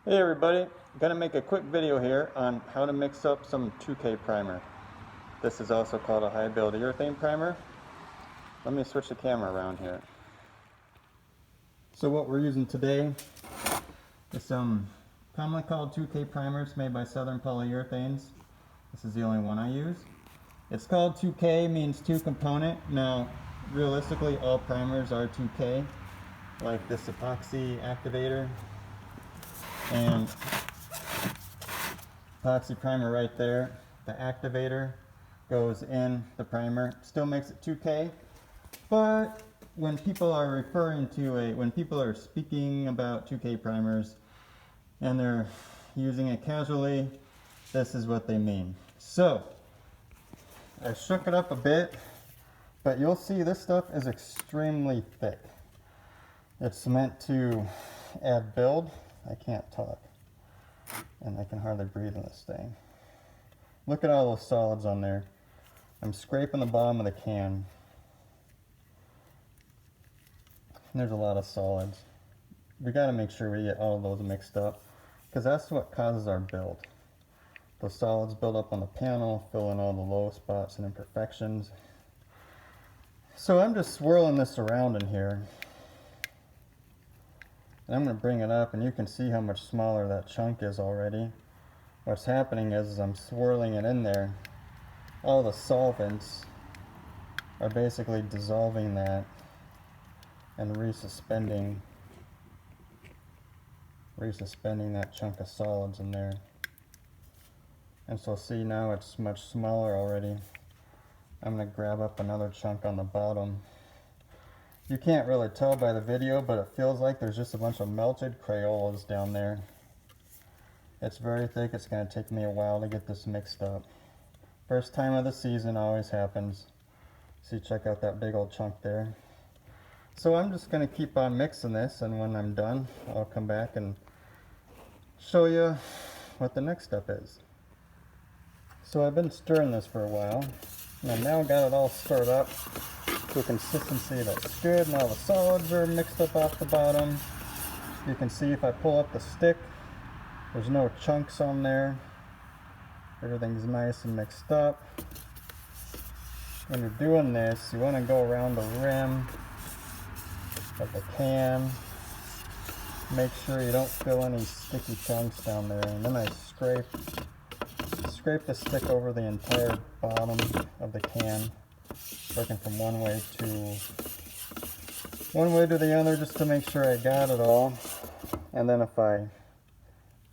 Hey everybody, I'm going to make a quick video here on how to mix up some 2K primer. This is also called a high build urethane primer. Let me switch the camera around here. So what we're using today is some commonly called 2K primers made by Southern Polyurethanes. This is the only one I use. It's called 2K, means two component. Now realistically all primers are 2K, like this epoxy activator and epoxy primer right there. The activator goes in the primer, still makes it 2K, but when people are when people are speaking about 2K primers and they're using it casually, this is what they mean. So I shook it up a bit, but you'll see this stuff is extremely thick. It's meant to add build. I can't talk and I can hardly breathe in this thing. Look at all those solids on there. I'm scraping the bottom of the can. There's a lot of solids. We got to make sure we get all of those mixed up, because that's what causes our build. The solids build up on the panel, fill in all the low spots and imperfections. So I'm just swirling this around in here. And I'm going to bring it up and you can see how much smaller that chunk is already. What's happening is I'm swirling it in there. All the solvents are basically dissolving that and resuspending that chunk of solids in there. And so see, now it's much smaller already. I'm going to grab up another chunk on the bottom. You can't really tell by the video, but it feels like there's just a bunch of melted Crayolas down there. It's very thick. It's going to take me a while to get this mixed up. First time of the season always happens. See, check out that big old chunk there. So I'm just going to keep on mixing this, and when I'm done, I'll come back and show you what the next step is. So I've been stirring this for a while, and I've now got it all stirred up to a consistency that's good, and all the solids are mixed up off the bottom. You can see if I pull up the stick, there's no chunks on there. Everything's nice and mixed up. When you're doing this, you want to go around the rim of the can. Make sure you don't fill any sticky chunks down there. And then I scrape the stick over the entire bottom of the can, working from one way to the other just to make sure I got it all. And then if I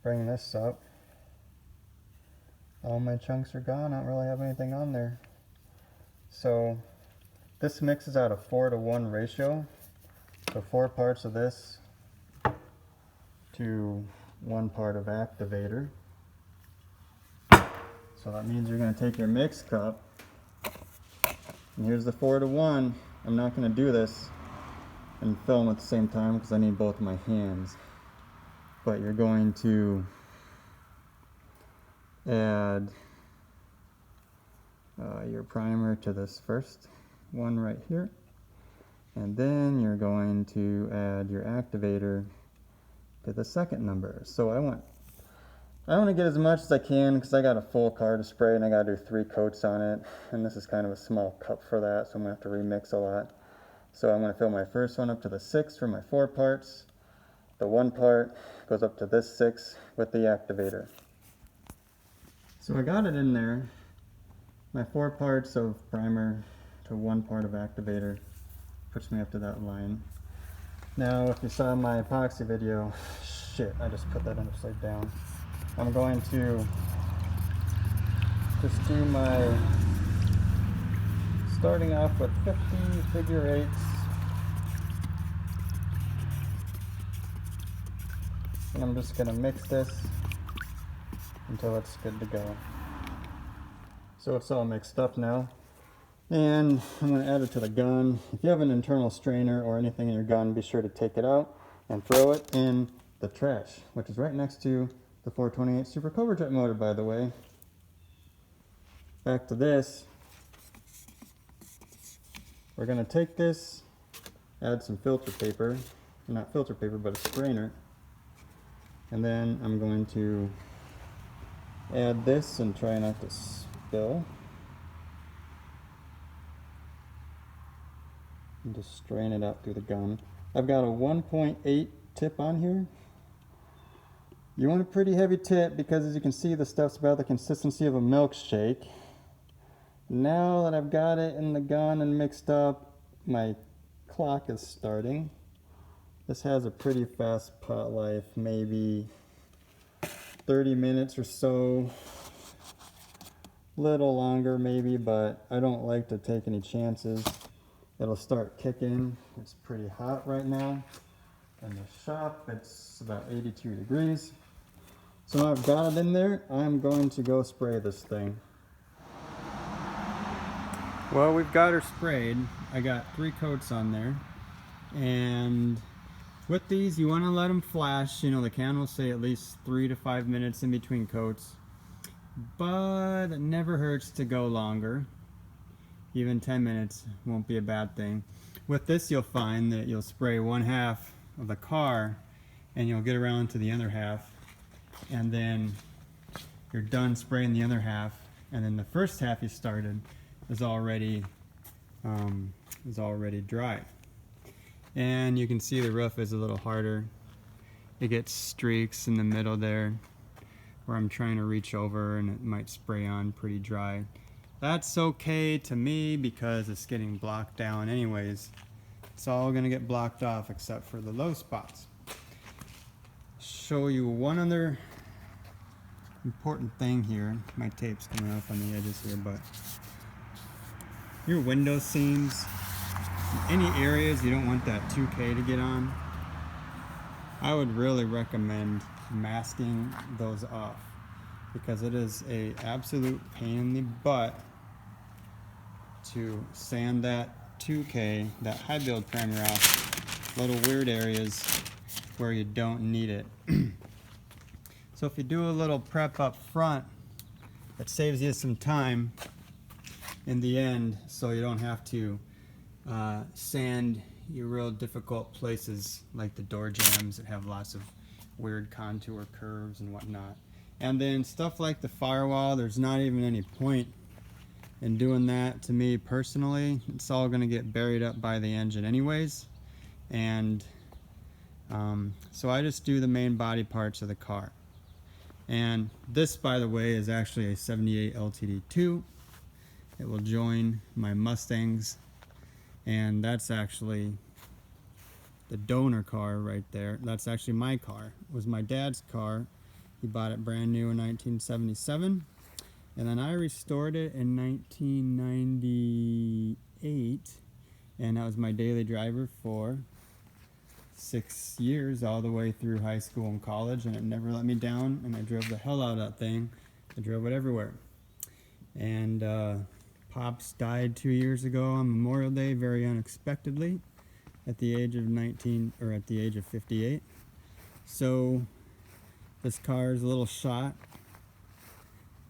bring this up, all my chunks are gone. I don't really have anything on there. So this mixes out a 4:1 ratio. So 4 parts of this to 1 part of activator. So that means you're going to take your mix cup, and here's the 4:1. I'm not going to do this and film at the same time because I need both my hands. But you're going to add your primer to this first one right here, and then you're going to add your activator to the second number. So I want to get as much as I can because I got a full car to spray and I got to do 3 coats on it, and this is kind of a small cup for that, so I'm going to have to remix a lot. So I'm going to fill my first one up to the 6 for my 4 parts. The 1 part goes up to this 6 with the activator. So I got it in there. My 4 parts of primer to 1 part of activator puts me up to that line. Now if you saw my epoxy video, shit, I just put that upside down. I'm going to just do my, starting off with 50 figure 8s. And I'm just going to mix this until it's good to go. So it's all mixed up now. And I'm going to add it to the gun. If you have an internal strainer or anything in your gun, be sure to take it out and throw it in the trash, which is right next to the 428 Super Cobra Jet motor, by the way. Back to this. We're going to take this, add some filter paper, not filter paper, but a strainer. And then I'm going to add this and try not to spill. And just strain it out through the gun. I've got a 1.8 tip on here. You want a pretty heavy tip because, as you can see, the stuff's about the consistency of a milkshake. Now that I've got it in the gun and mixed up, my clock is starting. This has a pretty fast pot life, maybe 30 minutes or so. Little longer maybe, but I don't like to take any chances. It'll start kicking. It's pretty hot right now. In the shop, it's about 82 degrees. So now I've got it in there, I'm going to go spray this thing. Well, we've got her sprayed. I got 3 coats on there. And with these, you want to let them flash. You know, the can will say at least 3 to 5 minutes in between coats. But it never hurts to go longer. Even 10 minutes won't be a bad thing. With this, you'll find that you'll spray one half of the car and you'll get around to the other half. And then you're done spraying the other half. And then the first half you started is already dry. And you can see the roof is a little harder. It gets streaks in the middle there where I'm trying to reach over and it might spray on pretty dry. That's okay to me because it's getting blocked down anyways. It's all gonna get blocked off except for the low spots. Show you one other important thing here. My tape's coming off on the edges here, but your window seams, any areas you don't want that 2K to get on, I would really recommend masking those off because it is a absolute pain in the butt to sand that 2K, that high build primer off little weird areas where you don't need it. So if you do a little prep up front, it saves you some time in the end, so you don't have to sand your real difficult places like the door jambs that have lots of weird contour curves and whatnot. And then stuff like the firewall, there's not even any point in doing that to me personally. It's all going to get buried up by the engine anyways. And so I just do the main body parts of the car. And this, by the way, is actually a 78 LTD2. It will join my Mustangs, and that's actually the donor car right there. That's actually my car. It was my dad's car. He bought it brand new in 1977, and then I restored it in 1998, and that was my daily driver for 6 years, all the way through high school and college, and it never let me down, and I drove the hell out of that thing. I drove it everywhere. And Pops died 2 years ago on Memorial Day, very unexpectedly, at the age of 58. So this car is a little shot,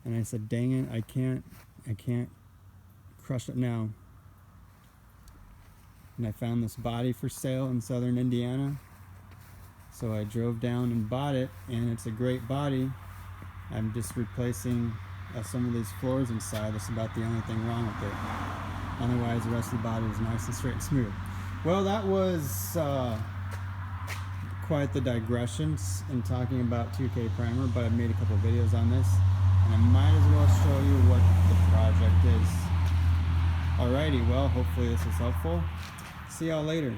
and I said, dang it, I can't crush it now. And I found this body for sale in southern Indiana, so I drove down and bought it, and it's a great body. I'm just replacing some of these floors inside. That's about the only thing wrong with it. Otherwise, the rest of the body is nice and straight and smooth. Well, that was quite the digression in talking about 2K primer, but I've made a couple videos on this, and I might as well show you what the project is. Alrighty, well, hopefully this is helpful. See y'all later.